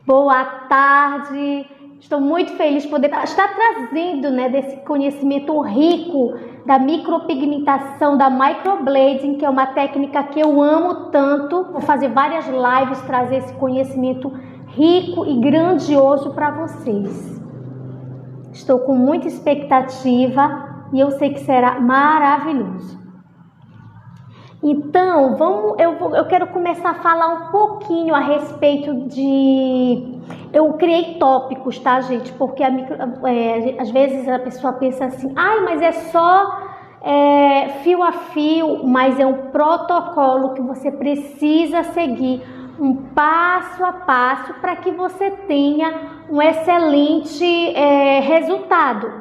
Boa tarde. Estou muito feliz de poder estar trazendo, desse conhecimento rico da micropigmentação, da microblading, que é uma técnica que eu amo tanto. Vou fazer várias lives, trazer esse conhecimento rico e grandioso para vocês. Estou com muita expectativa e eu sei que será maravilhoso. Então, eu quero começar a falar um pouquinho a respeito de... Eu criei tópicos, tá, gente? Porque às vezes a pessoa pensa assim, mas é só fio a fio, mas é um protocolo que você precisa seguir, um passo a passo, para que você tenha um excelente resultado,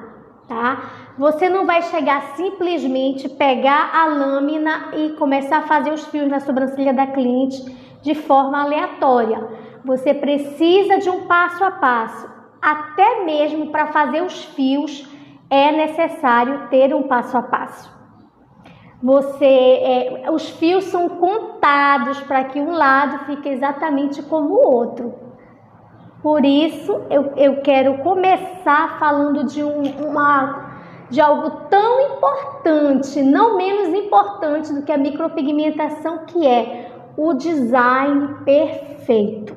tá? Você não vai chegar simplesmente, pegar a lâmina e começar a fazer os fios na sobrancelha da cliente de forma aleatória. Você precisa de um passo a passo. Até mesmo para fazer os fios é necessário ter um passo a passo. Os fios são contados para que um lado fique exatamente como o outro. Por isso, eu quero começar falando de algo tão importante, não menos importante do que a micropigmentação, que é o design perfeito.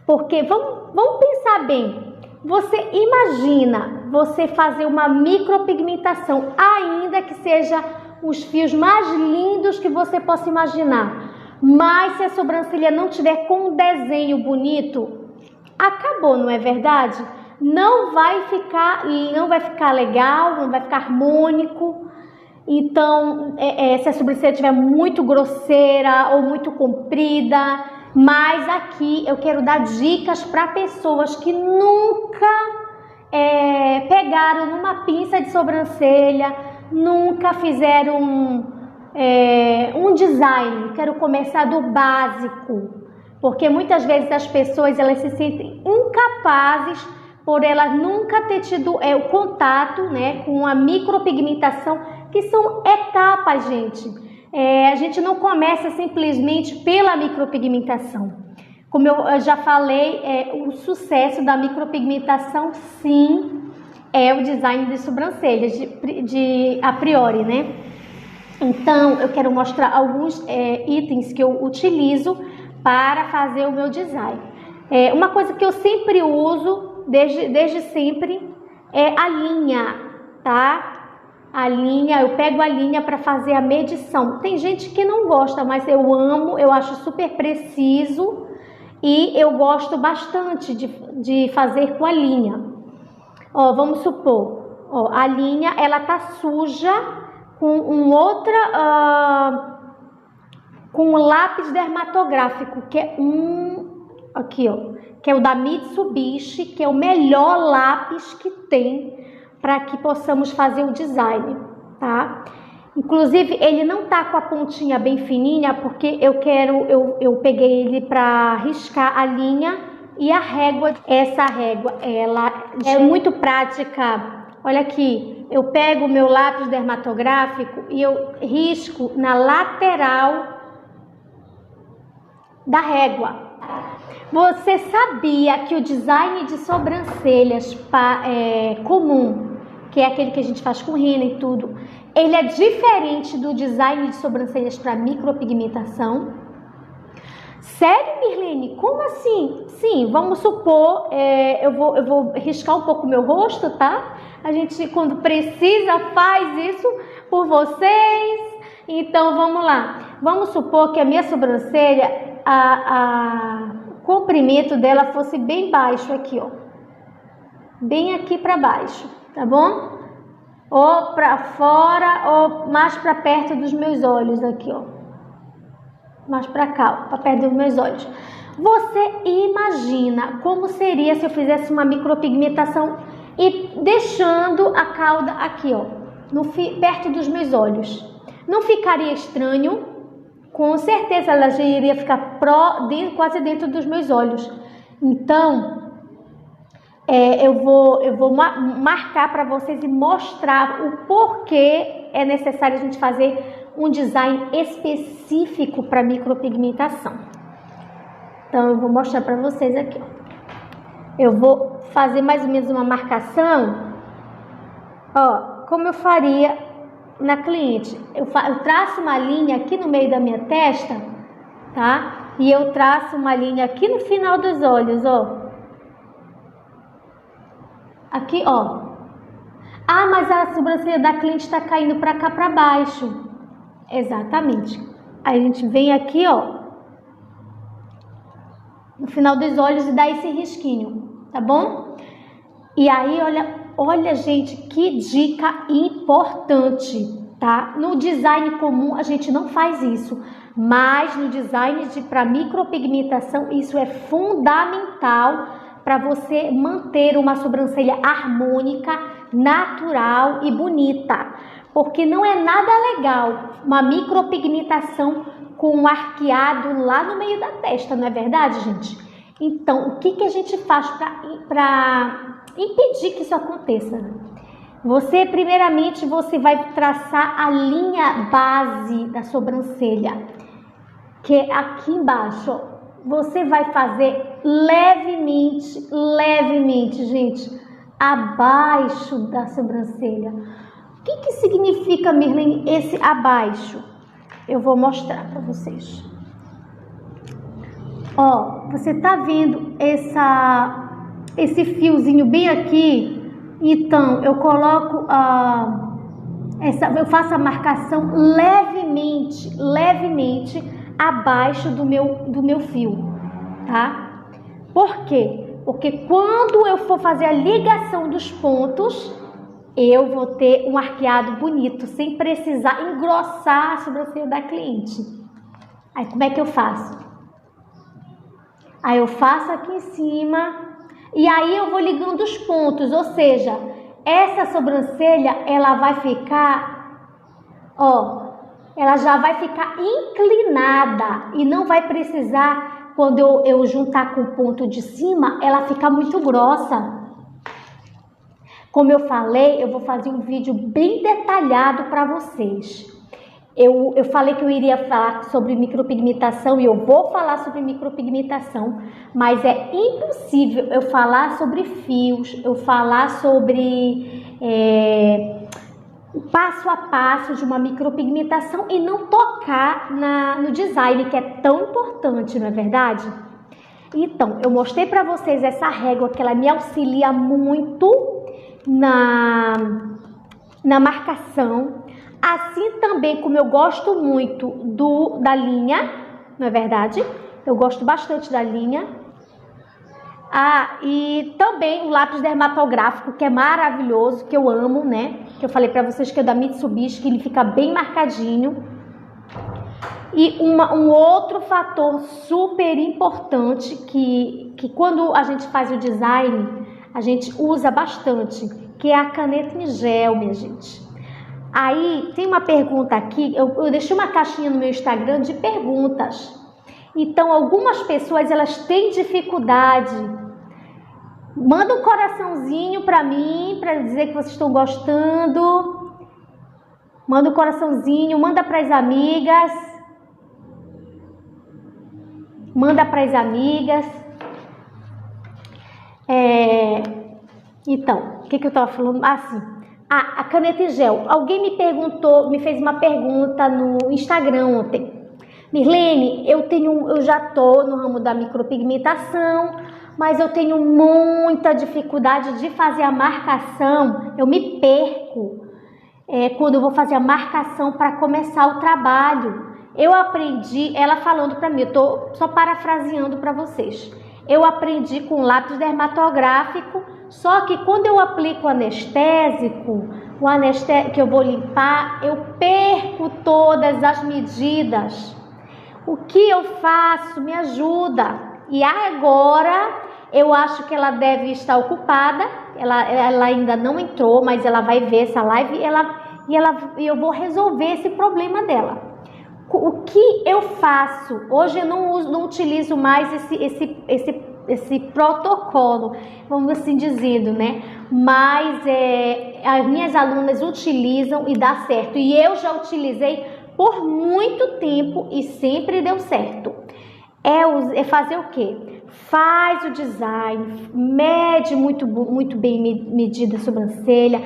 Porque vamos pensar bem, você imagina você fazer uma micropigmentação, ainda que seja os fios mais lindos que você possa imaginar, mas se a sobrancelha não tiver com um desenho bonito, acabou, não é verdade? Não vai ficar legal, não vai ficar harmônico. Então, se a sobrancelha estiver muito grosseira ou muito comprida. Mas aqui eu quero dar dicas para pessoas que nunca pegaram numa pinça de sobrancelha, nunca fizeram um design. Quero começar do básico, porque muitas vezes as pessoas elas se sentem incapazes por ela nunca ter tido o contato, com a micropigmentação, que são etapas, gente. A gente não começa simplesmente pela micropigmentação. Como eu já falei, o sucesso da micropigmentação, sim, é o design de sobrancelhas, a priori, Então, eu quero mostrar alguns itens que eu utilizo para fazer o meu design. Uma coisa que eu sempre uso, desde sempre, é a linha, tá? A linha, eu pego a linha para fazer a medição. Tem gente que não gosta, mas eu amo, eu acho super preciso e eu gosto bastante de fazer com a linha. Vamos supor, a linha ela tá suja com com um lápis dermatográfico, que é que é o da Mitsubishi, que é o melhor lápis que tem para que possamos fazer o design, tá? Inclusive, ele não tá com a pontinha bem fininha, porque eu peguei ele para riscar a linha e a régua. Essa régua, ela é muito prática. Olha aqui, eu pego o meu lápis dermatográfico e eu risco na lateral da régua. Você sabia que o design de sobrancelhas comum, que é aquele que a gente faz com rena e tudo, ele é diferente do design de sobrancelhas para micropigmentação? Sério, Mirlene? Como assim? Sim, vamos supor, eu vou riscar um pouco o meu rosto, tá? A gente, quando precisa, faz isso por vocês. Então, vamos lá. Vamos supor que a minha sobrancelha, o comprimento dela fosse bem baixo aqui, bem aqui para baixo, tá bom? Ou para fora, ou mais para perto dos meus olhos aqui, mais para cá, para perto dos meus olhos. Você imagina como seria se eu fizesse uma micropigmentação e deixando a cauda aqui, perto dos meus olhos? Não ficaria estranho? Com certeza ela já iria ficar quase dentro dos meus olhos. Então, eu vou marcar para vocês e mostrar o porquê é necessário a gente fazer um design específico para micropigmentação. Então, eu vou mostrar para vocês aqui. eu vou fazer mais ou menos uma marcação, ó, como eu faria na cliente. Eu traço uma linha aqui no meio da minha testa, tá? E eu traço uma linha aqui no final dos olhos, ó. Aqui, ó. Ah, mas a sobrancelha da cliente tá caindo pra cá, pra baixo. Exatamente. Aí a gente vem aqui, ó, no final dos olhos e dá esse risquinho, tá bom? E aí, olha, gente, que dica importante, tá? No design comum a gente não faz isso, mas no design para micropigmentação isso é fundamental para você manter uma sobrancelha harmônica, natural e bonita, porque não é nada legal uma micropigmentação com um arqueado lá no meio da testa, não é verdade, gente? Então, o que a gente faz para impedir que isso aconteça? Primeiramente, você vai traçar a linha base da sobrancelha, que é aqui embaixo. Você vai fazer levemente, gente, abaixo da sobrancelha. O que significa, Mirlene, esse abaixo? Eu vou mostrar para vocês. Ó, você tá vendo esse fiozinho bem aqui? Então, eu coloco eu faço a marcação levemente abaixo do meu fio, tá? Por quê? Porque quando eu for fazer a ligação dos pontos, eu vou ter um arqueado bonito, sem precisar engrossar a sobrancelha da cliente. Aí, como é que eu faço? Aí eu faço aqui em cima e aí eu vou ligando os pontos, ou seja, essa sobrancelha, ela vai ficar, ó, ela já vai ficar inclinada e não vai precisar, quando eu juntar com o ponto de cima, ela fica muito grossa. Como eu falei, eu vou fazer um vídeo bem detalhado para vocês. Eu falei que eu iria falar sobre micropigmentação e eu vou falar sobre micropigmentação, mas é impossível eu falar sobre fios, eu falar sobre o passo a passo de uma micropigmentação e não tocar no design, que é tão importante, não é verdade? Então, eu mostrei para vocês essa régua que ela me auxilia muito na marcação. Assim também como eu gosto muito da linha, não é verdade? Eu gosto bastante da linha. Ah, e também o lápis dermatográfico, que é maravilhoso, que eu amo, né? Que eu falei pra vocês que é da Mitsubishi, que ele fica bem marcadinho. E um outro fator super importante que quando a gente faz o design, a gente usa bastante, que é a caneta em gel, minha gente. Aí, tem uma pergunta aqui, eu deixei uma caixinha no meu Instagram de perguntas. Então, algumas pessoas, elas têm dificuldade. Manda um coraçãozinho para mim, para dizer que vocês estão gostando. Manda um coraçãozinho, manda para as amigas. Manda para as amigas. Então, o que eu estava falando? Assim. A caneta em gel. Alguém me fez uma pergunta no Instagram ontem. Mirlene, eu já tô no ramo da micropigmentação, mas eu tenho muita dificuldade de fazer a marcação. Eu me perco quando eu vou fazer a marcação para começar o trabalho. Eu aprendi, ela falando para mim, eu tô só parafraseando para vocês. Eu aprendi com lápis dermatográfico. Só que quando eu aplico o anestésico que eu vou limpar, eu perco todas as medidas. O que eu faço? Me ajuda. E agora eu acho que ela deve estar ocupada. Ela ainda não entrou, mas ela vai ver essa live e eu vou resolver esse problema dela. O que eu faço? Hoje eu não utilizo mais esse protocolo, vamos assim dizendo, né? Mas as minhas alunas utilizam e dá certo. E eu já utilizei por muito tempo e sempre deu certo. É fazer o quê? faz o design, mede muito bem medida a sobrancelha,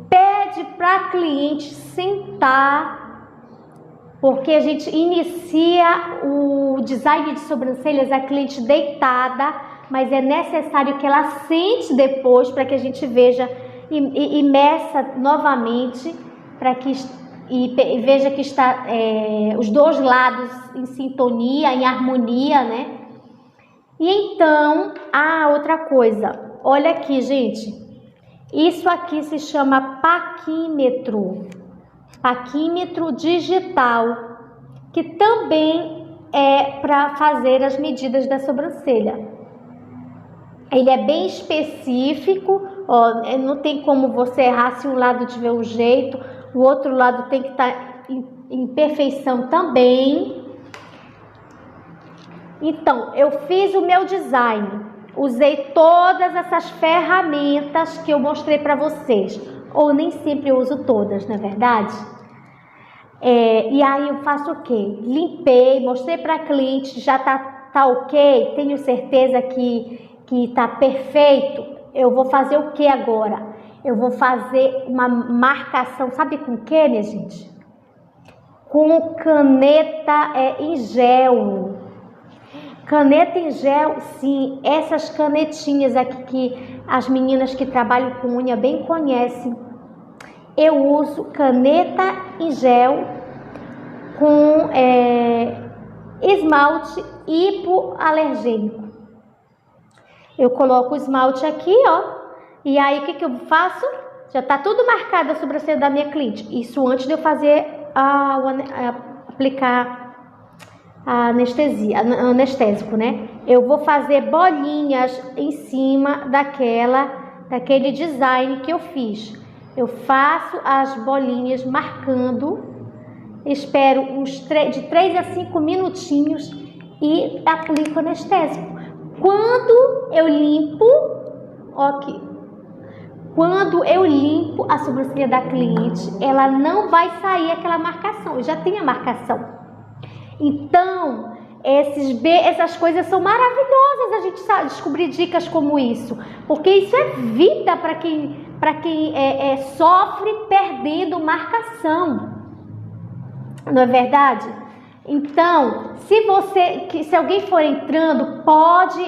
pede para a cliente sentar, porque a gente inicia o design de sobrancelhas a cliente deitada, mas é necessário que ela sente depois para que a gente veja e meça novamente para que e veja que está os dois lados em sintonia, em harmonia, né? E então, outra coisa, olha aqui, gente, isso aqui se chama paquímetro digital, que também é para fazer as medidas da sobrancelha. Ele é bem específico, ó, não tem como você errar se um lado tiver um jeito, o outro lado tem que estar em perfeição também. Então, eu fiz o meu design, usei todas essas ferramentas que eu mostrei para vocês, ou nem sempre eu uso todas, não é verdade? E aí eu faço o quê? Limpei, mostrei para a cliente, já tá ok, tenho certeza que tá perfeito. Eu vou fazer o que agora? Eu vou fazer uma marcação, sabe com o que, minha gente? Com caneta em gel. Caneta em gel, sim, essas canetinhas aqui que as meninas que trabalham com unha bem conhecem. Eu uso caneta em gel com esmalte hipoalergênico. Eu coloco o esmalte aqui, ó, e aí o que eu faço? Já tá tudo marcado a sobrancelha da minha cliente. Isso antes de eu fazer aplicar a anestesia, anestésico, né? Eu vou fazer bolinhas em cima daquele design que eu fiz. Eu faço as bolinhas marcando, espero de 3 a 5 minutinhos e aplico anestésico. Quando eu limpo, quando eu limpo a sobrancelha da cliente, ela não vai sair aquela marcação, eu já tenho a marcação. Então, essas coisas são maravilhosas, a gente sabe descobrir dicas como isso, porque isso é vida para quem sofre perdendo marcação, não é verdade? Então, se alguém for entrando, pode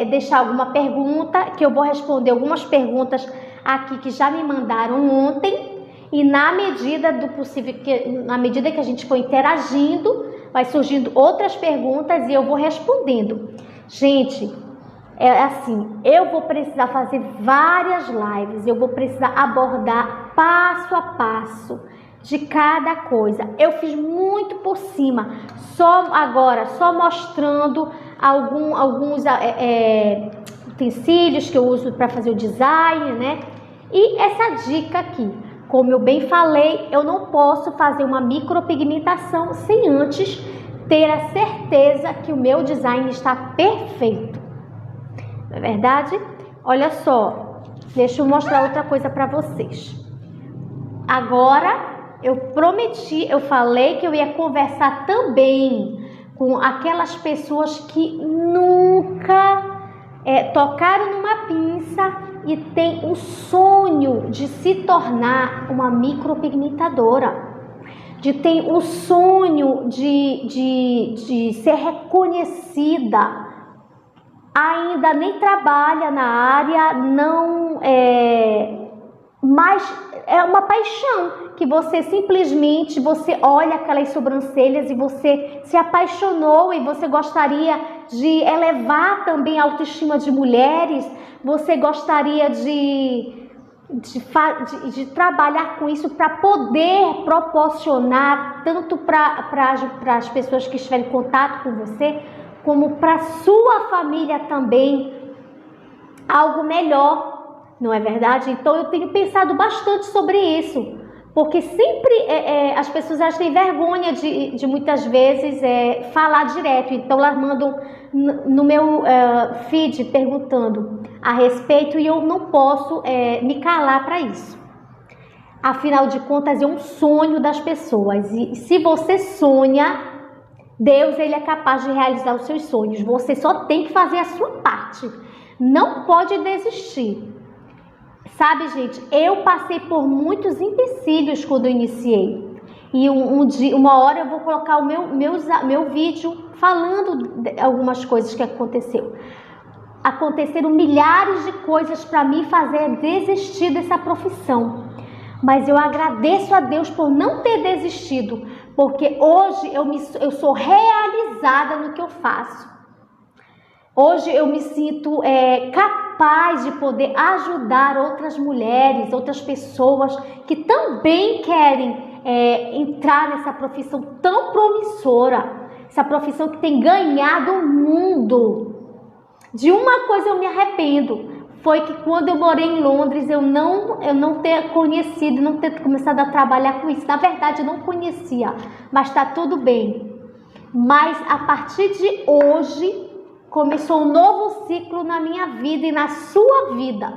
deixar alguma pergunta, que eu vou responder algumas perguntas aqui que já me mandaram ontem, e na medida do possível, na medida que a gente for interagindo, vai surgindo outras perguntas e eu vou respondendo. Gente, eu vou precisar fazer várias lives, eu vou precisar abordar passo a passo de cada coisa. Eu fiz muito por cima, só mostrando alguns utensílios que eu uso para fazer o design, né? E essa dica aqui, como eu bem falei, eu não posso fazer uma micropigmentação sem antes ter a certeza que o meu design está perfeito. Não é verdade? Olha só, deixa eu mostrar outra coisa para vocês. Agora, eu falei que eu ia conversar também com aquelas pessoas que nunca tocaram numa pinça e tem o sonho de se tornar uma micropigmentadora, de ter o sonho de ser reconhecida, ainda nem trabalha na área, não mas é uma paixão que você simplesmente olha aquelas sobrancelhas e você se apaixonou e você gostaria de elevar também a autoestima de mulheres, você gostaria de trabalhar com isso para poder proporcionar tanto para as pessoas que estiverem em contato com você, como para sua família também, algo melhor. Não é verdade? Então eu tenho pensado bastante sobre isso, porque sempre as pessoas elas têm vergonha de muitas vezes falar direto, então elas mandam no meu feed perguntando a respeito e eu não posso me calar para isso. Afinal de contas é um sonho das pessoas e se você sonha, Deus, ele é capaz de realizar os seus sonhos. Você só tem que fazer a sua parte. Não pode desistir. Sabe, gente, eu passei por muitos empecilhos quando eu iniciei. E uma hora eu vou colocar o meu vídeo falando de algumas coisas que aconteceram milhares de coisas para me fazer desistir dessa profissão. Mas eu agradeço a Deus por não ter desistido, porque hoje eu sou realizada no que eu faço. Hoje eu me sinto capaz de poder ajudar outras mulheres, outras pessoas que também querem entrar nessa profissão tão promissora, essa profissão que tem ganhado o mundo. De uma coisa eu me arrependo, foi que quando eu morei em Londres eu não ter conhecido, não ter começado a trabalhar com isso. Na verdade eu não conhecia, mas está tudo bem. Mas a partir de hoje começou um novo ciclo na minha vida e na sua vida.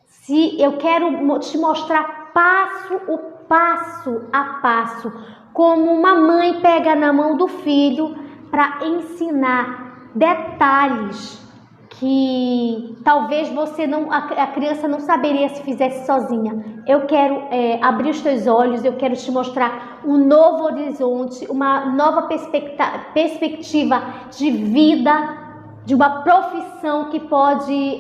Se eu quero te mostrar passo a passo, como uma mãe pega na mão do filho para ensinar detalhes que talvez a criança não saberia se fizesse sozinha. Eu quero abrir os teus olhos, eu quero te mostrar um novo horizonte, uma nova perspectiva de vida, de uma profissão que pode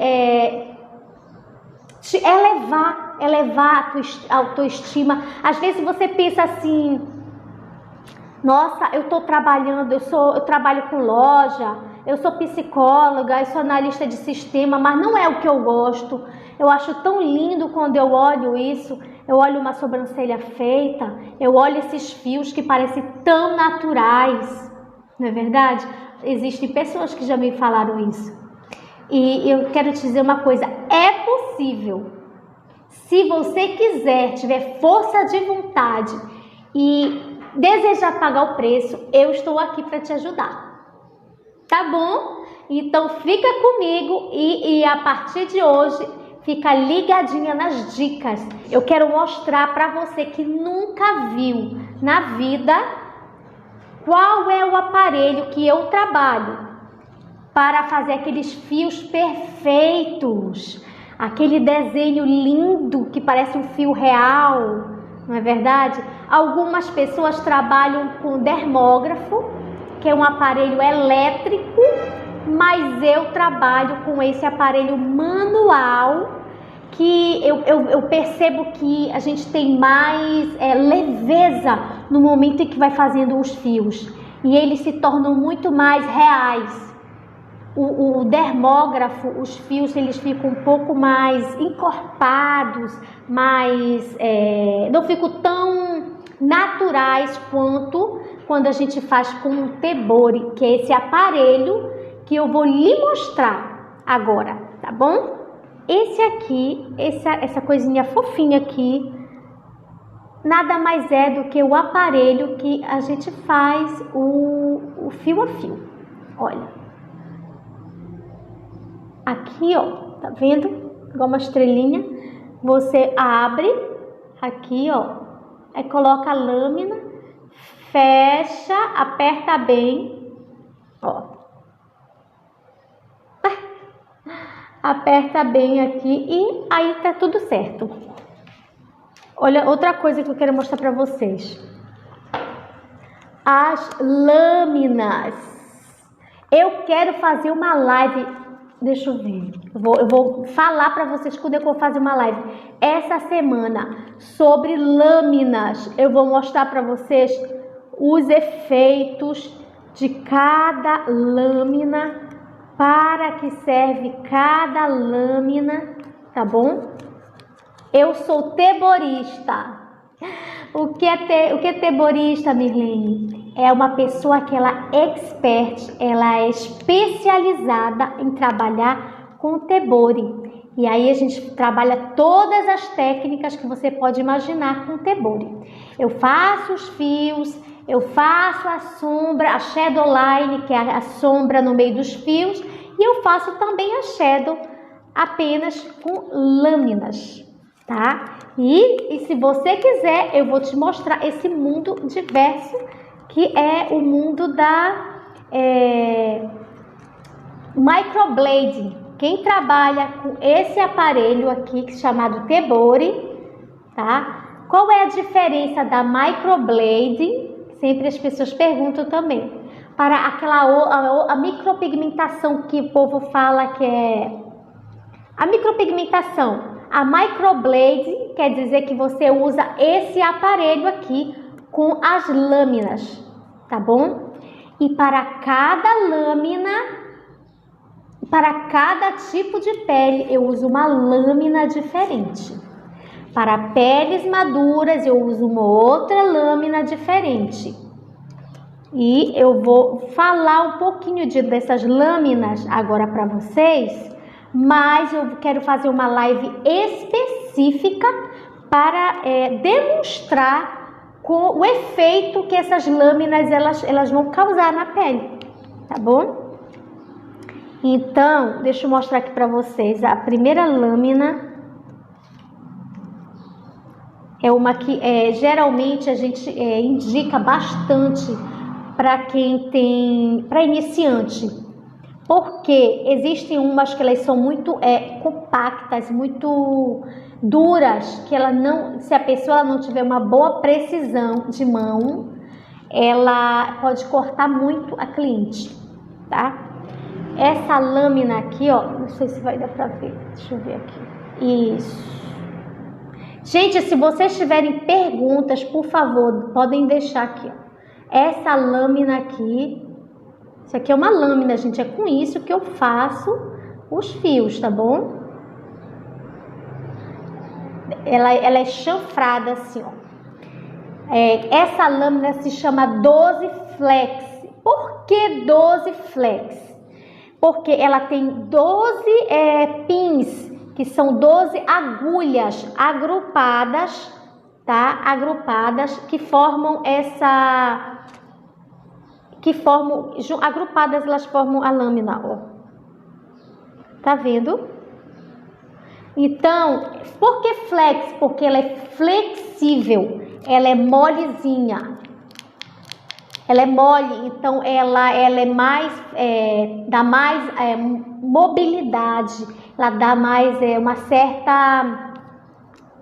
te elevar a autoestima. Às vezes você pensa assim, nossa, eu trabalho com loja, eu sou psicóloga, eu sou analista de sistema, mas não é o que eu gosto. Eu acho tão lindo quando eu olho isso, eu olho uma sobrancelha feita, eu olho esses fios que parecem tão naturais, não é verdade? Existem pessoas que já me falaram isso. E eu quero te dizer uma coisa, é possível. Se você quiser, tiver força de vontade e desejar pagar o preço, eu estou aqui para te ajudar. Tá bom? Então fica comigo e a partir de hoje fica ligadinha nas dicas. Eu quero mostrar para você que nunca viu na vida qual é o aparelho que eu trabalho para fazer aqueles fios perfeitos, aquele desenho lindo que parece um fio real, não é verdade? Algumas pessoas trabalham com dermógrafo, que é um aparelho elétrico, mas eu trabalho com esse aparelho manual, que eu percebo que a gente tem mais leveza no momento em que vai fazendo os fios, e eles se tornam muito mais reais. O dermógrafo, os fios, eles ficam um pouco mais encorpados, não ficam tão naturais quanto quando a gente faz com um tebori, que é esse aparelho que eu vou lhe mostrar agora, tá bom? Esse aqui, essa coisinha fofinha aqui, nada mais é do que o aparelho que a gente faz o fio a fio. Olha, aqui ó, tá vendo? Igual uma estrelinha. Você abre aqui ó, aí coloca a lâmina, fecha, aperta bem, ó. Aperta bem aqui e aí tá tudo certo. Olha, outra coisa que eu quero mostrar para vocês. As lâminas. Eu quero fazer uma live, deixa eu ver. Eu vou falar para vocês quando eu vou fazer uma live essa semana sobre lâminas. Eu vou mostrar para vocês os efeitos de cada lâmina, para que serve cada lâmina, tá bom? Eu sou teborista. O que é teborista, Mirlene? É uma pessoa que ela é expert, ela é especializada em trabalhar com tebori. E aí a gente trabalha todas as técnicas que você pode imaginar com tebori. Eu faço os fios, eu faço a sombra, a shadow line, que é a sombra no meio dos fios, e eu faço também a shadow apenas com lâminas, tá? E se você quiser, eu vou te mostrar esse mundo diverso que é o mundo da microblading. Quem trabalha com esse aparelho aqui, chamado Tebori, tá? Qual é a diferença da microblading? Sempre as pessoas perguntam também. Para a micropigmentação que o povo fala que é... A micropigmentação, a microblading quer dizer que você usa esse aparelho aqui com as lâminas, tá bom? E para cada lâmina... Para cada tipo de pele, eu uso uma lâmina diferente. Para peles maduras, eu uso uma outra lâmina diferente. E eu vou falar um pouquinho dessas lâminas agora para vocês, mas eu quero fazer uma live específica para demonstrar o efeito que essas lâminas elas vão causar na pele, tá bom? Então, deixa eu mostrar aqui para vocês. A primeira lâmina é uma que geralmente a gente indica bastante para quem tem, para iniciante, porque existem umas que elas são muito compactas, muito duras, que ela não, se a pessoa não tiver uma boa precisão de mão, ela pode cortar muito a cliente, tá? Essa lâmina aqui, ó, não sei se vai dar pra ver, deixa eu ver aqui, isso. Gente, se vocês tiverem perguntas, por favor, podem deixar aqui, ó. Essa lâmina aqui, isso aqui é uma lâmina, gente, é com isso que eu faço os fios, tá bom? Ela é chanfrada assim, ó. Essa lâmina se chama 12 Flex. Por que 12 Flex? Porque ela tem 12 pins, que são 12 agulhas agrupadas, tá? Agrupadas, que formam agrupadas elas formam a lâmina, ó. Tá vendo? Então, por que flex? Porque ela é flexível, ela é molezinha. Ela é mole, então ela é mais, dá mais mobilidade, ela dá mais uma certa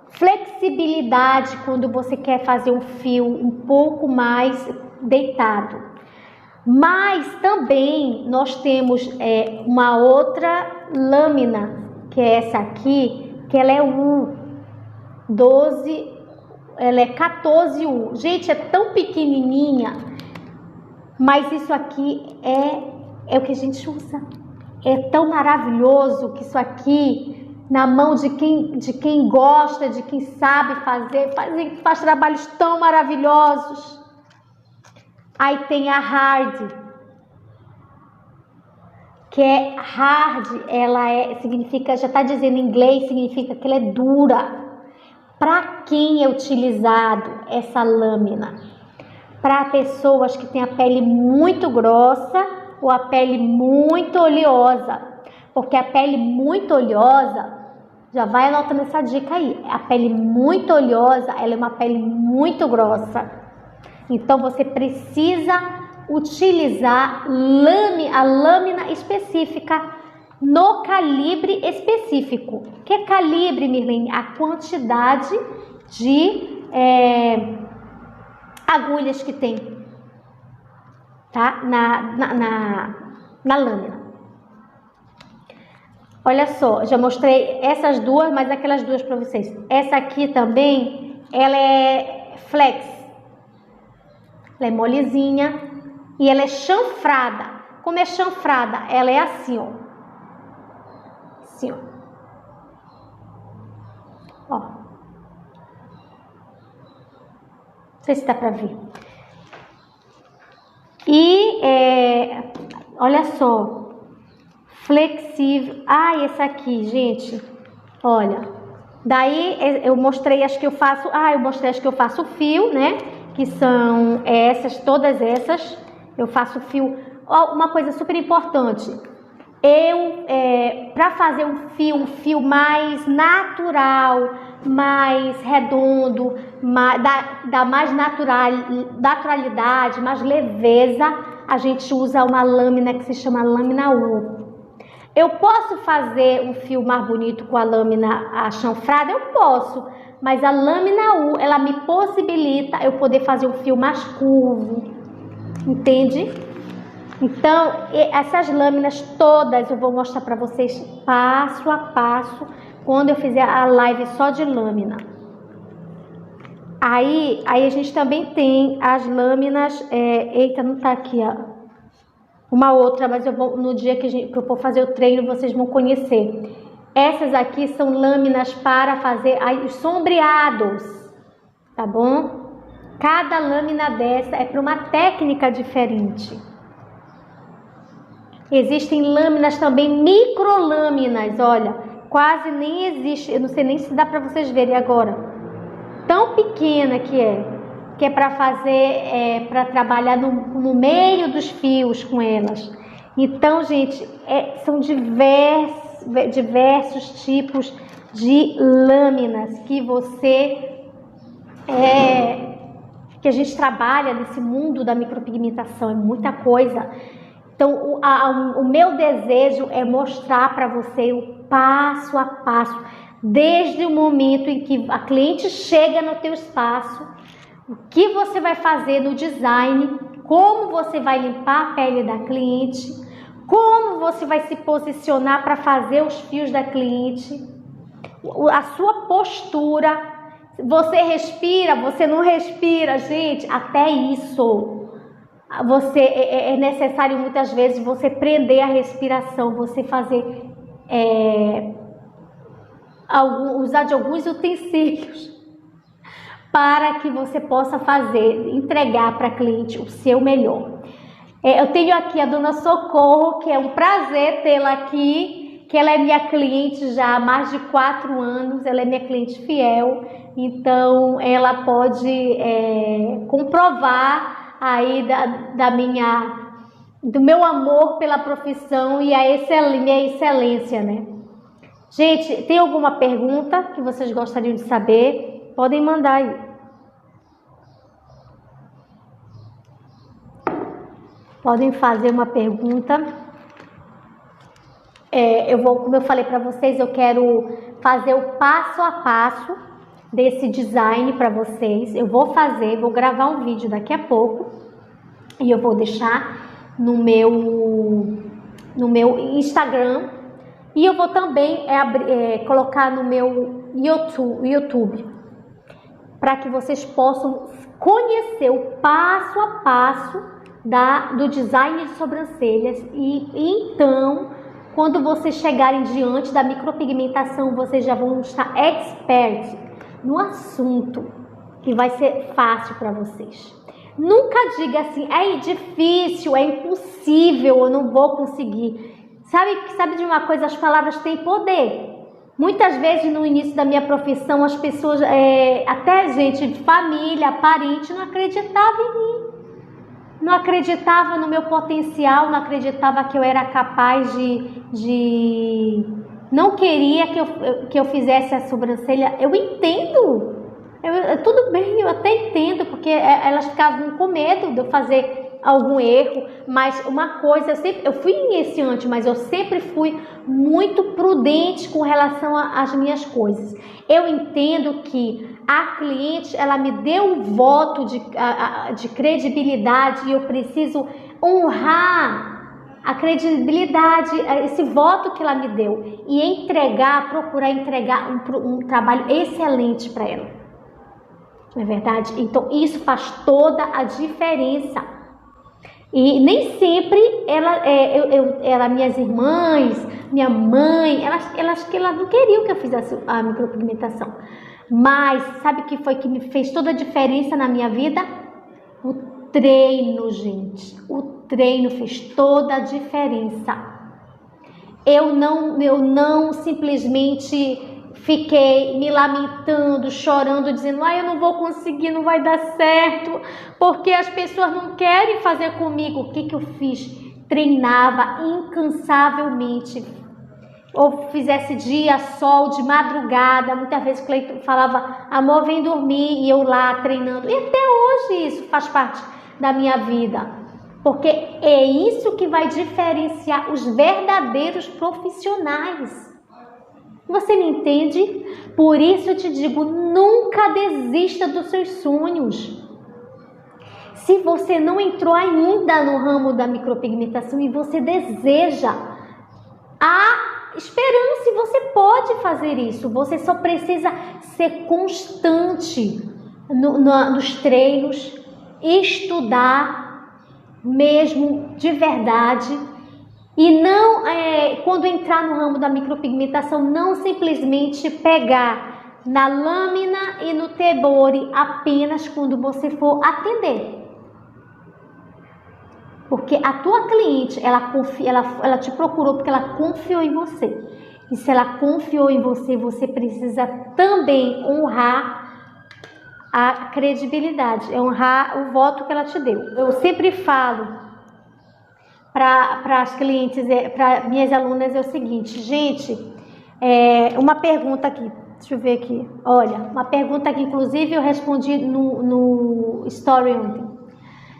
flexibilidade quando você quer fazer um fio um pouco mais deitado. Mas também nós temos uma outra lâmina, que é essa aqui, que ela é U12, ela é 14U. Gente, é tão pequenininha. Mas isso aqui é o que a gente usa. É tão maravilhoso que isso aqui, na mão de quem gosta, de quem sabe faz trabalhos tão maravilhosos. Aí tem a hard, que é hard, ela significa, já está dizendo em inglês, significa que ela é dura. Para quem é utilizado essa lâmina? Para pessoas que têm a pele muito grossa ou a pele muito oleosa, porque a pele muito oleosa, já vai anotando essa dica aí, a pele muito oleosa, ela é uma pele muito grossa, então você precisa utilizar a lâmina específica no calibre específico. Que é calibre, Mirlene? A quantidade de agulhas que tem, tá? Na lâmina. Olha só, já mostrei essas duas, mas aquelas duas para vocês. Essa aqui também, ela é flex. Ela é molezinha e ela é chanfrada. Como é chanfrada? Ela é assim, ó. Assim, ó. Não sei se dá pra ver. E olha só, flexível. Essa aqui, gente, olha. Daí eu mostrei as que eu faço. Eu mostrei as que eu faço fio, né? Que são todas essas. Eu faço fio. Uma coisa super importante. Para fazer um fio mais natural, mais redondo, dá mais naturalidade, mais leveza, a gente usa uma lâmina que se chama lâmina U. Eu posso fazer um fio mais bonito com a lâmina chanfrada? Eu posso, mas a lâmina U, ela me possibilita eu poder fazer um fio mais curvo, entende? Então, essas lâminas todas eu vou mostrar para vocês passo a passo quando eu fizer a live só de lâmina. Aí a gente também tem as lâminas, eita, não tá aqui, ó. Uma outra, mas eu vou, no dia que eu for fazer o treino, vocês vão conhecer. Essas aqui são lâminas para fazer os sombreados, tá bom? Cada lâmina dessa é para uma técnica diferente. Existem lâminas também, microlâminas, olha, quase nem existe, eu não sei nem se dá para vocês verem agora. Tão pequena que é para fazer, para trabalhar no meio dos fios com elas. Então, gente, são diversos tipos de lâminas que que a gente trabalha nesse mundo da micropigmentação, é muita coisa. Então, o meu desejo é mostrar para você o passo a passo, desde o momento em que a cliente chega no teu espaço, o que você vai fazer no design, como você vai limpar a pele da cliente, como você vai se posicionar para fazer os fios da cliente, a sua postura, você respira, você não respira, gente, até isso. É necessário muitas vezes você prender a respiração, você fazer, usar de alguns utensílios para que você possa entregar para a cliente o seu melhor. Eu tenho aqui a Dona Socorro, que é um prazer tê-la aqui, que ela é minha cliente já há mais de 4 anos, ela é minha cliente fiel, então ela pode comprovar aí do meu amor pela profissão e minha excelência, né? Gente, tem alguma pergunta que vocês gostariam de saber? Podem mandar aí. Podem fazer uma pergunta. Como eu falei para vocês, eu quero fazer o passo a passo desse design para vocês. Eu vou gravar um vídeo daqui a pouco e eu vou deixar no meu Instagram e eu vou também colocar no meu YouTube para que vocês possam conhecer o passo a passo do design de sobrancelhas e então quando vocês chegarem diante da micropigmentação vocês já vão estar experts no assunto, que vai ser fácil para vocês. Nunca diga assim, é difícil, é impossível, eu não vou conseguir. Sabe de uma coisa, as palavras têm poder. Muitas vezes no início da minha profissão, as pessoas, até gente de família, parente, não acreditava em mim. Não acreditava no meu potencial, não acreditava que eu era capaz não queria que eu fizesse a sobrancelha. Eu entendo, tudo bem, eu até entendo, porque elas ficavam com medo de eu fazer algum erro, mas uma coisa, eu fui iniciante, mas eu sempre fui muito prudente com relação às minhas coisas. Eu entendo que a cliente, ela me deu um voto de credibilidade e eu preciso honrar a credibilidade, esse voto que ela me deu e procurar entregar um trabalho excelente para ela. Não é verdade? Então isso faz toda a diferença. E nem sempre minhas irmãs, minha mãe, elas não queriam que eu fizesse a micropigmentação. Mas sabe o que foi que me fez toda a diferença na minha vida? O treino, gente. O treino fez toda a diferença. Eu não simplesmente fiquei me lamentando, chorando, dizendo, eu não vou conseguir, não vai dar certo, porque as pessoas não querem fazer comigo. O que eu fiz? Treinava incansavelmente. ou fizesse dia, sol, de madrugada, muitas vezes o Cleiton falava, amor, vem dormir, e eu lá treinando, e até hoje isso faz parte da minha vida, porque é isso que vai diferenciar os verdadeiros profissionais. Você me entende? Por isso eu te digo, nunca desista dos seus sonhos. Se você não entrou ainda no ramo da micropigmentação e você deseja, há esperança, você pode fazer isso. Você só precisa ser constante nos treinos, estudar mesmo de verdade. E não, quando entrar no ramo da micropigmentação, não simplesmente pegar na lâmina e no tebore apenas quando você for atender. Porque a tua cliente, ela te procurou porque ela confiou em você. E se ela confiou em você, você precisa também honrar a credibilidade, honrar o voto que ela te deu. Eu sempre falo para as clientes, para minhas alunas, é o seguinte, gente, uma pergunta aqui, deixa eu ver aqui, olha, uma pergunta que inclusive eu respondi no story ontem.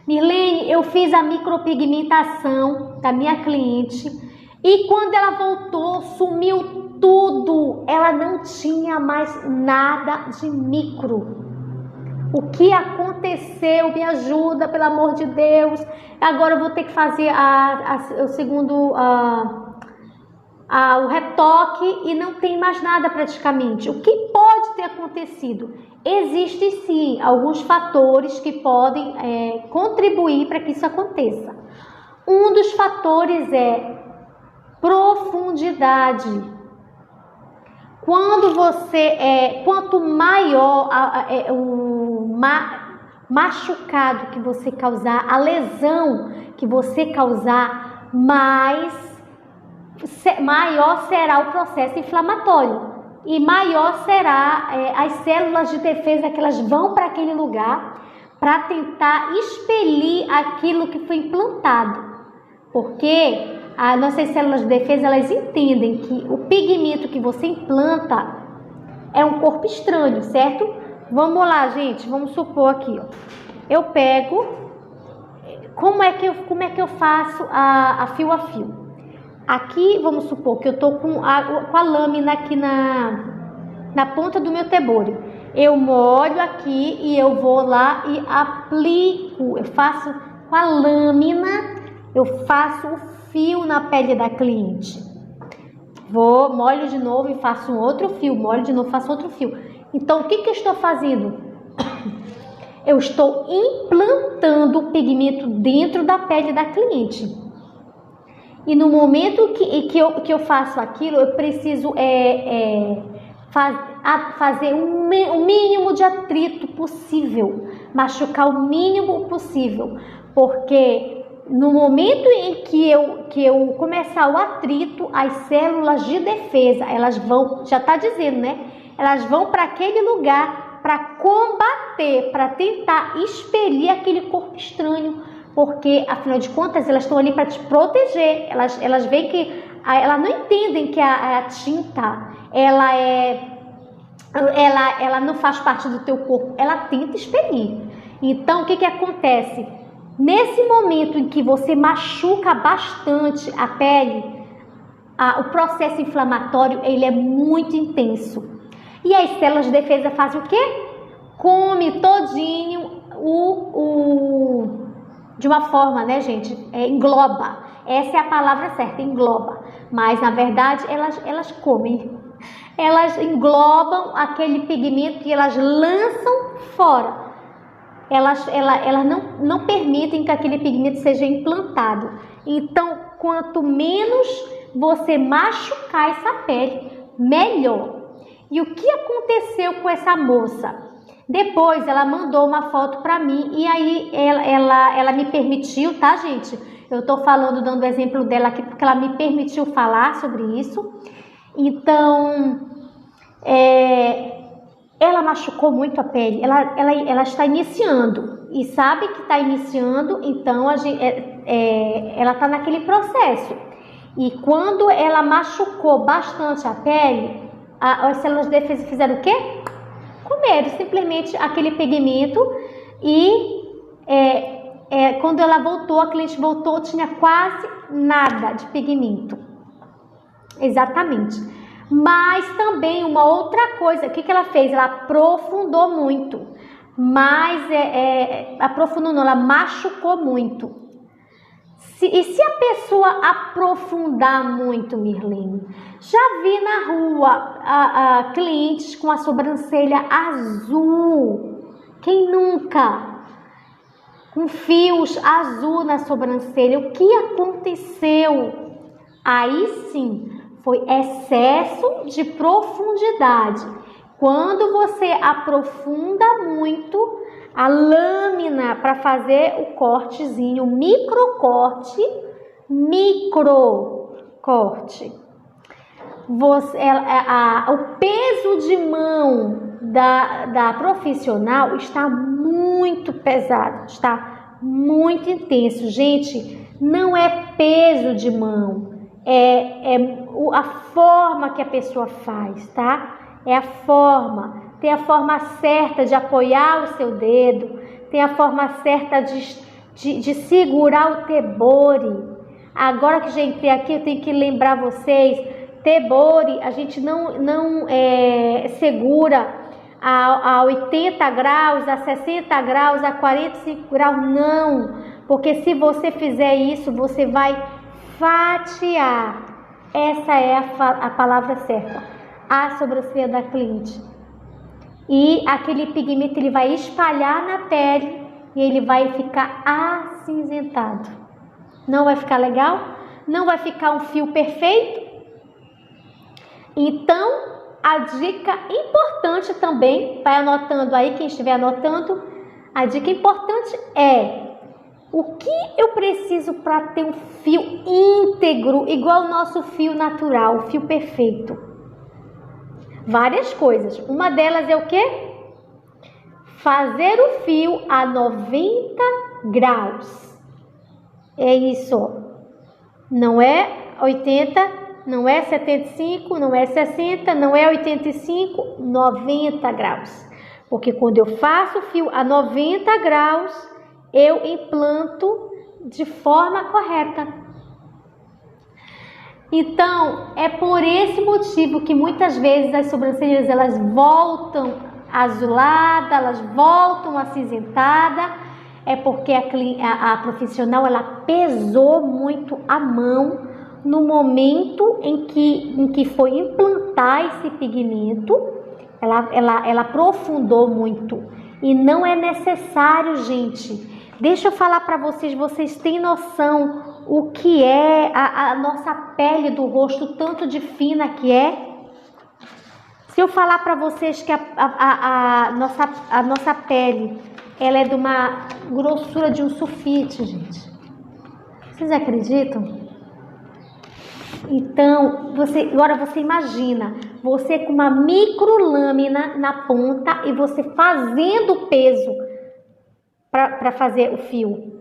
Mirlene, eu fiz a micropigmentação da minha cliente e quando ela voltou, sumiu tudo, ela não tinha mais nada de micro. O que aconteceu? Me ajuda, pelo amor de Deus. Agora eu vou ter que fazer o segundo, o retoque e não tem mais nada praticamente. O que pode ter acontecido? Existem sim alguns fatores que podem contribuir para que isso aconteça. Um dos fatores é profundidade. Quando quanto maior o machucado que você causar, a lesão que você causar, maior será o processo inflamatório e maior será as células de defesa que elas vão para aquele lugar para tentar expelir aquilo que foi implantado, porque as nossas células de defesa, elas entendem que o pigmento que você implanta é um corpo estranho, certo? Vamos lá, gente, vamos supor aqui, ó. Eu pego, como é que eu faço a fio a fio? Aqui, vamos supor que eu tô com a lâmina aqui na ponta do meu tebore. Eu molho aqui e eu vou lá e aplico, eu faço com a lâmina, eu faço o fio na pele da cliente. Molho de novo e faço um outro fio, molho de novo e faço outro fio. Então, o que eu estou fazendo? Eu estou implantando o pigmento dentro da pele da cliente. E no momento que eu faço aquilo, eu preciso fazer o mínimo de atrito possível, machucar o mínimo possível, porque no momento em que eu começar o atrito, as células de defesa, elas vão, já está dizendo, né? Elas vão para aquele lugar para combater, para tentar expelir aquele corpo estranho, porque afinal de contas elas estão ali para te proteger. Elas veem que elas não entendem que a tinta ela não faz parte do teu corpo, ela tenta expelir. Então o que acontece? Nesse momento em que você machuca bastante a pele, o processo inflamatório ele é muito intenso. E as células de defesa fazem o quê? Come todinho de uma forma, né, gente? Engloba. Essa é a palavra certa, engloba. Mas, na verdade, elas comem. Elas englobam aquele pigmento e elas lançam fora. Elas não permitem que aquele pigmento seja implantado. Então, quanto menos você machucar essa pele, melhor. E o que aconteceu com essa moça? Depois ela mandou uma foto para mim e aí ela me permitiu, tá, gente? Eu tô falando, dando o exemplo dela aqui porque ela me permitiu falar sobre isso. Então, ela machucou muito a pele, ela está iniciando e sabe que está iniciando, então ela está naquele processo. E quando ela machucou bastante a pele, as células de defesa fizeram o quê? Comeram simplesmente aquele pigmento e quando ela voltou, a cliente voltou, tinha quase nada de pigmento. Exatamente. Mas também uma outra coisa, o que ela fez? Ela aprofundou muito. Mas aprofundou não, ela machucou muito. E se a pessoa aprofundar muito, Mirlene? Já vi na rua clientes com a sobrancelha azul. Quem nunca? Com fios azul na sobrancelha. O que aconteceu? Aí sim, foi excesso de profundidade. Quando você aprofunda muito a lâmina para fazer o cortezinho, o microcorte, o peso de mão da profissional está muito pesado, está muito intenso. Gente, não é peso de mão, a forma que a pessoa faz, tá? É a forma. Tem a forma certa de apoiar o seu dedo, tem a forma certa de segurar o tebore. Agora que já entrei aqui, eu tenho que lembrar vocês, tebore, a gente não segura a 80 graus, a 60 graus, a 45 graus, não. Porque se você fizer isso, você vai fatiar. Essa é a palavra certa. A sobrancelha da cliente. E aquele pigmento ele vai espalhar na pele e ele vai ficar acinzentado. Não vai ficar legal? Não vai ficar um fio perfeito? Então, a dica importante também, vai anotando aí, quem estiver anotando, a dica importante é: o que eu preciso para ter um fio íntegro, igual o nosso fio natural, o fio perfeito? Várias coisas. Uma delas é o quê? Fazer o fio a 90 graus. É isso. Não é 80, não é 75, não é 60, não é 85, 90 graus. Porque quando eu faço o fio a 90 graus, eu implanto de forma correta. Então, é por esse motivo que muitas vezes as sobrancelhas elas voltam azuladas, elas voltam acinzentadas, é porque a profissional ela pesou muito a mão no momento em que foi implantar esse pigmento, ela aprofundou muito. E não é necessário, gente. Deixa eu falar para vocês têm noção o que é a nossa pele do rosto, tanto de fina que é? Se eu falar para vocês que a nossa pele, ela é de uma grossura de um sulfite, gente. Vocês acreditam? Então, agora você imagina, você com uma microlâmina na ponta e você fazendo o peso para fazer o fio.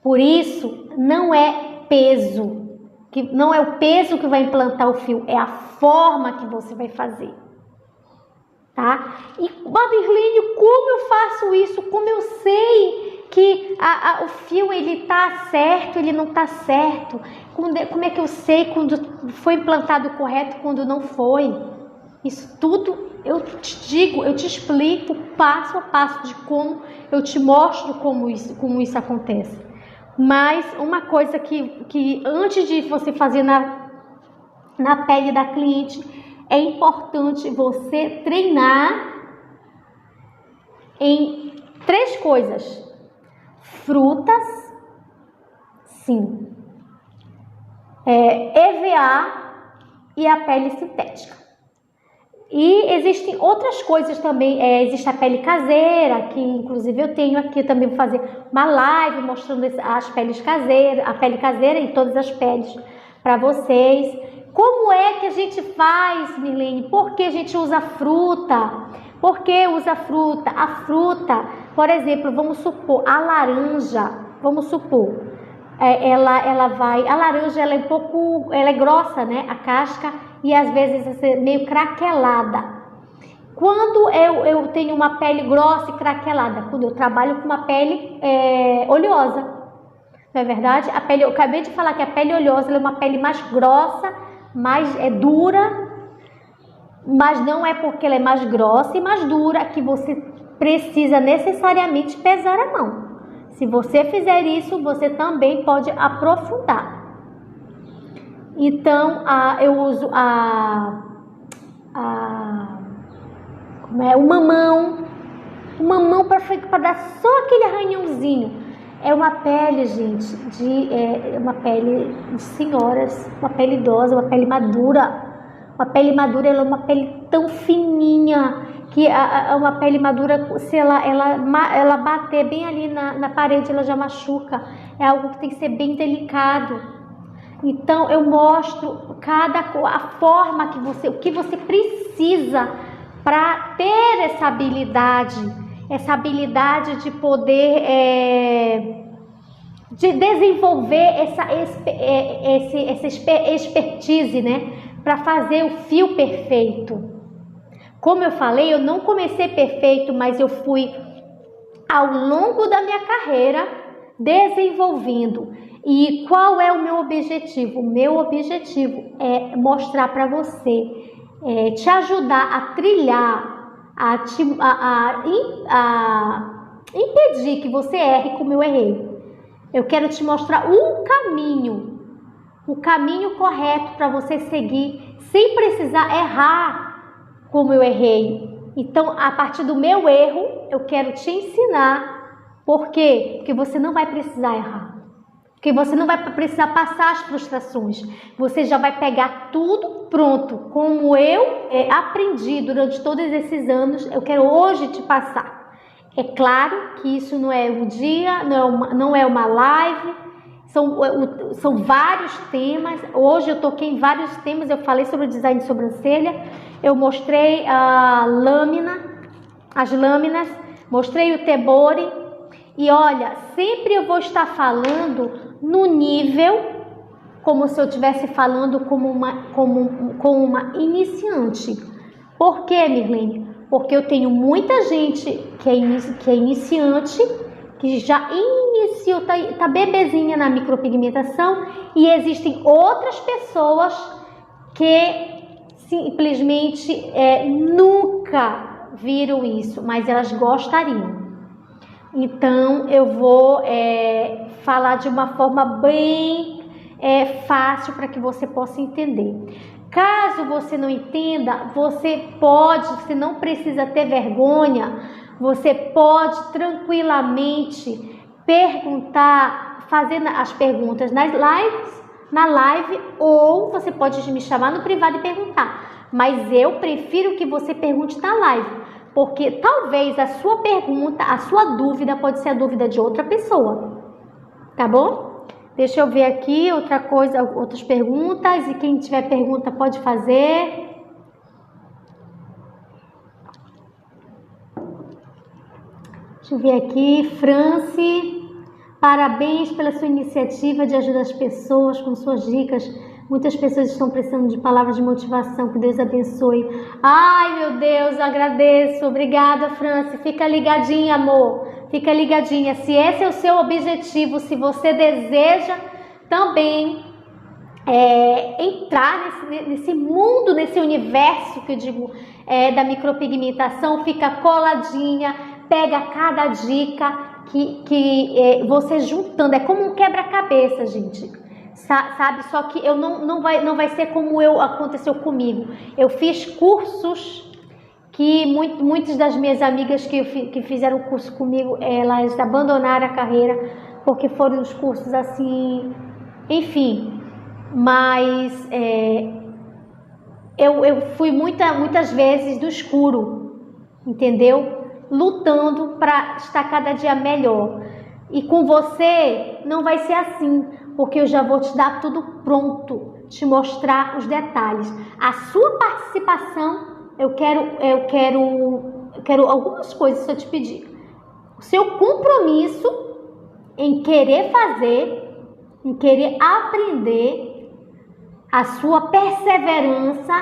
Por isso, não é peso, não é o peso que vai implantar o fio, é a forma que você vai fazer, tá? E, Mirlene, como eu faço isso? Como eu sei que o fio ele tá certo, ele não tá certo? Como é que eu sei quando foi implantado correto, quando não foi? Isso tudo eu te digo, eu te explico passo a passo de como, eu te mostro como isso acontece. Mas uma coisa que antes de você fazer na pele da cliente, é importante você treinar em 3 coisas. Frutas, sim. EVA e a pele sintética. E existem outras coisas também, existe a pele caseira, que inclusive eu tenho aqui também, vou fazer uma live mostrando as peles caseiras, a pele caseira e todas as peles para vocês. Como é que a gente faz, Mirlene? Por que a gente usa fruta? Por que usa fruta? A fruta, por exemplo, vamos supor, a laranja, vamos supor, a laranja ela é um pouco, ela é grossa, né, a casca, e às vezes é meio craquelada. Quando eu tenho uma pele grossa e craquelada, quando eu trabalho com uma pele oleosa, não é verdade? Eu acabei de falar que a pele oleosa é uma pele mais grossa, mais dura, mas não é porque ela é mais grossa e mais dura que você precisa necessariamente pesar a mão. Se você fizer isso, você também pode aprofundar. Então, eu uso o mamão. O mamão para dar só aquele arranhãozinho. É uma pele, gente, uma pele de senhoras, uma pele idosa, uma pele madura. Uma pele madura, ela é uma pele tão fininha que uma pele madura, se ela bater bem ali na parede, ela já machuca. É algo que tem que ser bem delicado. Então eu mostro a forma o que você precisa para ter essa habilidade de poder de desenvolver essa expertise, né, para fazer o fio perfeito. Como eu falei, eu não comecei perfeito, mas eu fui ao longo da minha carreira desenvolvendo. E qual é o meu objetivo? O meu objetivo é mostrar para você, te ajudar a trilhar, a impedir que você erre como eu errei. Eu quero te mostrar o caminho correto para você seguir sem precisar errar como eu errei. Então, a partir do meu erro, eu quero te ensinar. Por quê? Porque você não vai precisar errar. Porque você não vai precisar passar as frustrações. Você já vai pegar tudo pronto. Como eu aprendi durante todos esses anos, eu quero hoje te passar. É claro que isso não é um dia, não é uma live. São vários temas. Hoje eu toquei em vários temas. Eu falei sobre o design de sobrancelha. Eu mostrei as lâminas. Mostrei o tebori. E olha, sempre eu vou estar falando no nível, como se eu estivesse falando como uma iniciante. Por quê, Mirlene? Porque eu tenho muita gente que é iniciante, que já iniciou, tá bebezinha na micropigmentação, e existem outras pessoas que simplesmente nunca viram isso, mas elas gostariam. Então eu vou falar de uma forma bem fácil para que você possa entender. Caso você não entenda, você não precisa ter vergonha, você pode tranquilamente perguntar, fazer as perguntas na live, ou você pode me chamar no privado e perguntar. Mas eu prefiro que você pergunte na live, porque talvez a sua pergunta, a sua dúvida pode ser a dúvida de outra pessoa, tá bom? Deixa eu ver aqui outras perguntas, e quem tiver pergunta pode fazer. Deixa eu ver aqui, Franci, parabéns pela sua iniciativa de ajudar as pessoas com suas dicas. Muitas pessoas estão precisando de palavras de motivação, que Deus abençoe. Ai, meu Deus, agradeço. Obrigada, Franci. Fica ligadinha, amor. Fica ligadinha. Se esse é o seu objetivo, se você deseja também entrar nesse mundo, nesse universo que eu digo da micropigmentação, fica coladinha, pega cada dica que você juntando. É como um quebra-cabeça, gente. Sabe? Só que não vai ser como aconteceu comigo. Eu fiz cursos que muitas das minhas amigas que fizeram o curso comigo, elas abandonaram a carreira porque foram os cursos assim, enfim. Mas eu fui muitas vezes do escuro, entendeu? Lutando para estar cada dia melhor. E com você não vai ser assim, porque eu já vou te dar tudo pronto, te mostrar os detalhes. A sua participação, eu quero algumas coisas se eu te pedir. O seu compromisso em querer fazer em querer aprender, a sua perseverança,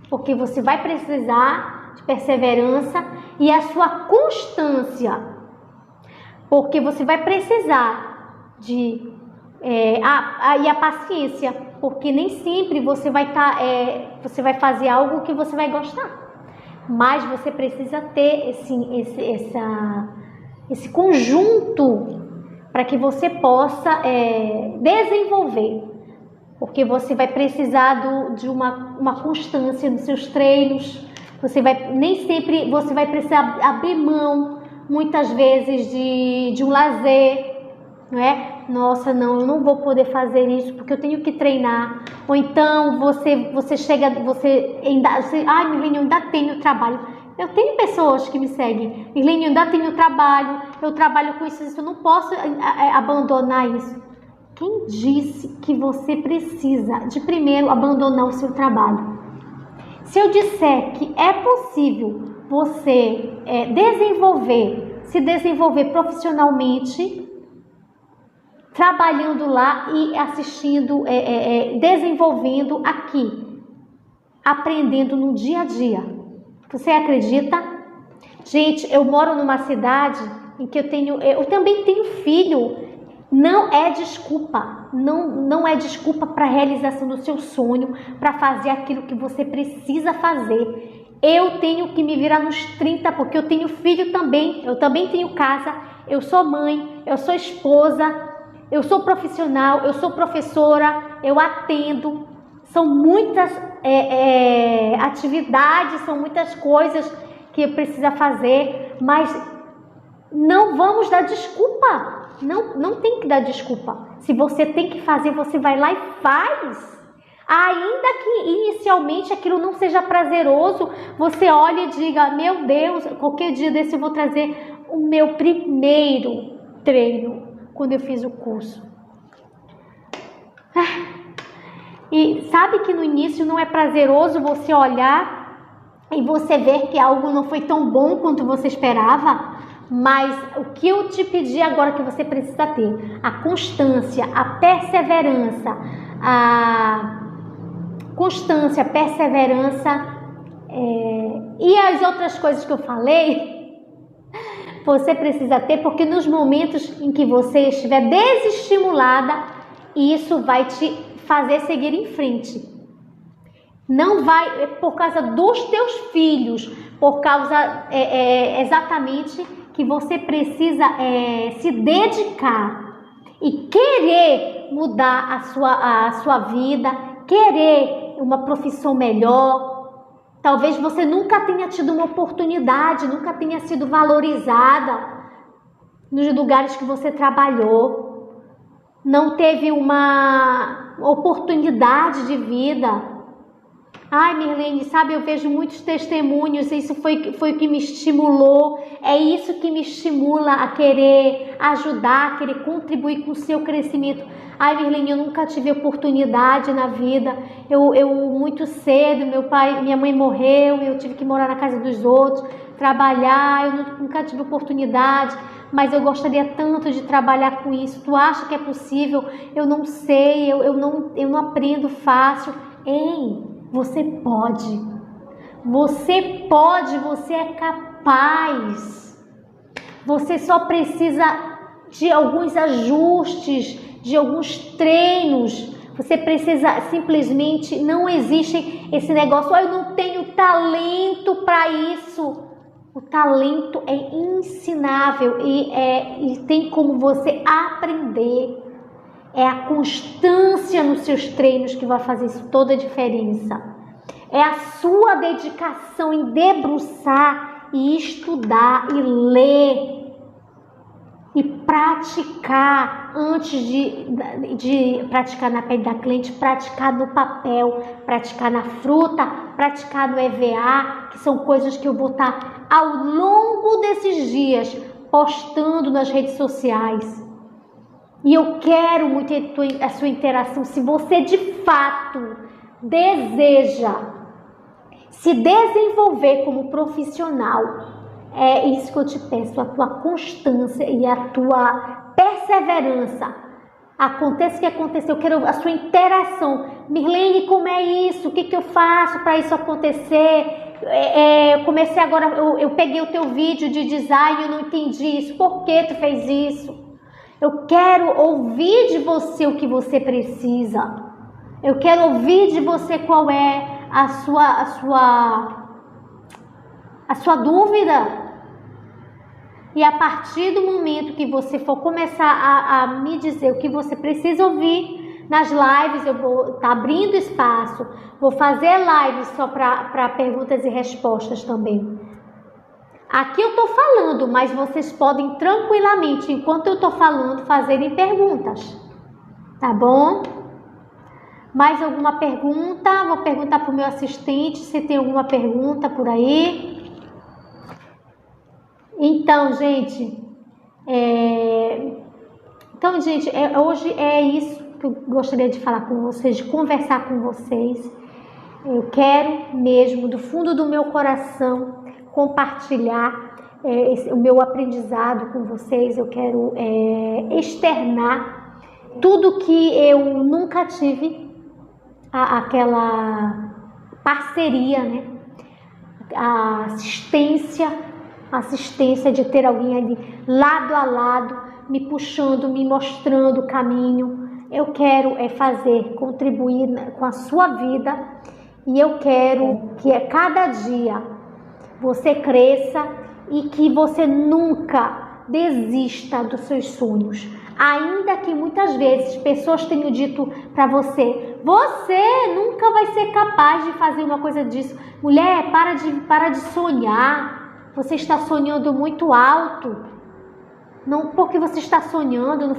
porque você vai precisar de perseverança, e a sua constância, porque você vai precisar de e a paciência, porque nem sempre você vai você vai fazer algo que você vai gostar, mas você precisa ter esse conjunto para que você possa desenvolver, porque você vai precisar de uma constância nos seus treinos. Nem sempre você vai precisar abrir mão, muitas vezes, de um lazer, não é? Nossa, não, eu não vou poder fazer isso porque eu tenho que treinar. Ou então você chega, ai, Mirlene, eu ainda tenho trabalho. Eu tenho pessoas que me seguem. Mirlene, eu ainda tenho trabalho, eu trabalho com isso, eu não posso abandonar isso. Quem disse que você precisa de primeiro abandonar o seu trabalho? Se eu disser que é possível você se desenvolver profissionalmente, trabalhando lá e assistindo, desenvolvendo aqui, aprendendo no dia a dia, você acredita? Gente, eu moro numa cidade em que eu também tenho filho. Não é desculpa, não é desculpa para a realização do seu sonho, para fazer aquilo que você precisa fazer. Eu tenho que me virar nos 30, porque eu tenho filho também, eu também tenho casa, eu sou mãe, eu sou esposa, eu sou profissional, eu sou professora, eu atendo. São muitas atividades, são muitas coisas que eu preciso fazer, mas não vamos dar desculpa. Não tem que dar desculpa. Se você tem que fazer, você vai lá e faz. Ainda que inicialmente aquilo não seja prazeroso, você olha e diga, meu Deus, qualquer dia desse eu vou trazer o meu primeiro treino, quando eu fiz o curso. E sabe que no início não é prazeroso você olhar e você ver que algo não foi tão bom quanto você esperava? Mas o que eu te pedi agora que você precisa ter, a constância, a perseverança, e as outras coisas que eu falei, você precisa ter, porque nos momentos em que você estiver desestimulada, isso vai te fazer seguir em frente. Não vai por causa dos teus filhos, por causa exatamente que você precisa se dedicar e querer mudar a sua vida, querer uma profissão melhor. Talvez você nunca tenha tido uma oportunidade, nunca tenha sido valorizada nos lugares que você trabalhou, não teve uma oportunidade de vida. Ai, Mirlene, sabe, eu vejo muitos testemunhos, isso foi o que me estimulou, é isso que me estimula a querer ajudar, a querer contribuir com o seu crescimento. Ai, Mirlene, eu nunca tive oportunidade na vida, eu muito cedo, minha mãe morreu, eu tive que morar na casa dos outros, trabalhar, eu nunca tive oportunidade, mas eu gostaria tanto de trabalhar com isso. Tu acha que é possível? Eu não sei, eu não aprendo fácil. Ei, você pode, você é capaz. Você só precisa de alguns ajustes, de alguns treinos. Você precisa simplesmente, não existe esse negócio, eu não tenho talento para isso. O talento é ensinável e tem como você aprender. É a constância nos seus treinos que vai fazer isso toda a diferença. É a sua dedicação em debruçar e estudar e ler e praticar antes de praticar na pele da cliente, praticar no papel, praticar na fruta, praticar no EVA, que são coisas que eu vou estar ao longo desses dias postando nas redes sociais. E eu quero muito a sua interação. Se você de fato deseja se desenvolver como profissional, é isso que eu te peço, a tua constância e a tua perseverança Aconteça o que acontecer, eu quero a sua interação. Mirlene, como é isso? O que eu faço para isso acontecer? Eu comecei agora, eu peguei o teu vídeo de design, eu não entendi isso. Por que tu fez isso? Eu quero ouvir de você o que você precisa. Eu quero ouvir de você qual é a sua dúvida. E a partir do momento que você for começar a me dizer o que você precisa ouvir, nas lives eu vou estar abrindo espaço, vou fazer lives só para perguntas e respostas também. Aqui eu estou falando, mas vocês podem tranquilamente, enquanto eu estou falando, fazerem perguntas. Tá bom? Mais alguma pergunta? Vou perguntar para o meu assistente se tem alguma pergunta por aí. Então, gente, hoje é isso que eu gostaria de falar com vocês, de conversar com vocês. Eu quero mesmo, do fundo do meu coração, compartilhar o meu aprendizado com vocês. Eu quero externar tudo que eu nunca tive, aquela parceria, né? A assistência de ter alguém ali lado a lado, me puxando, me mostrando o caminho. Eu quero contribuir com a sua vida, e eu quero que a cada dia você cresça e que você nunca desista dos seus sonhos. Ainda que muitas vezes pessoas tenham dito para você nunca vai ser capaz de fazer uma coisa disso. Mulher, para de sonhar. Você está sonhando muito alto. Não, porque você está sonhando,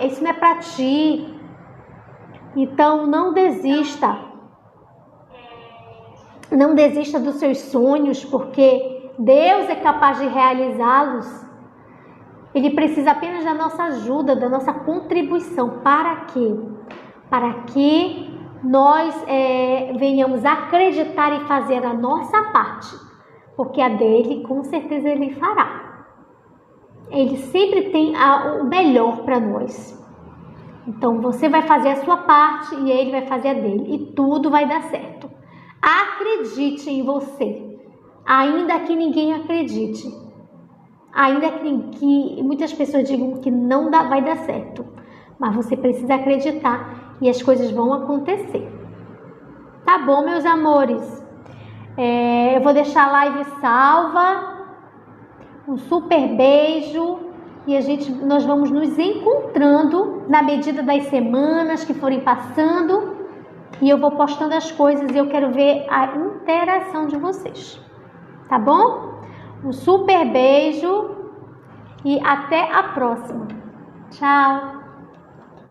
isso não é para ti. Então não desista. Não desista dos seus sonhos, porque Deus é capaz de realizá-los. Ele precisa apenas da nossa ajuda, da nossa contribuição. Para quê? Para que nós venhamos acreditar e fazer a nossa parte. Porque a dele, com certeza, ele fará. Ele sempre tem o melhor para nós. Então, você vai fazer a sua parte e ele vai fazer a dele. E tudo vai dar certo. Acredite em você. Ainda que ninguém acredite. Ainda que muitas pessoas digam que não vai dar certo. Mas você precisa acreditar e as coisas vão acontecer. Tá bom, meus amores? Eu vou deixar a live salva. Um super beijo. E nós vamos nos encontrando na medida das semanas que forem passando. E eu vou postando as coisas e eu quero ver a interação de vocês. Tá bom? Um super beijo e até a próxima. Tchau!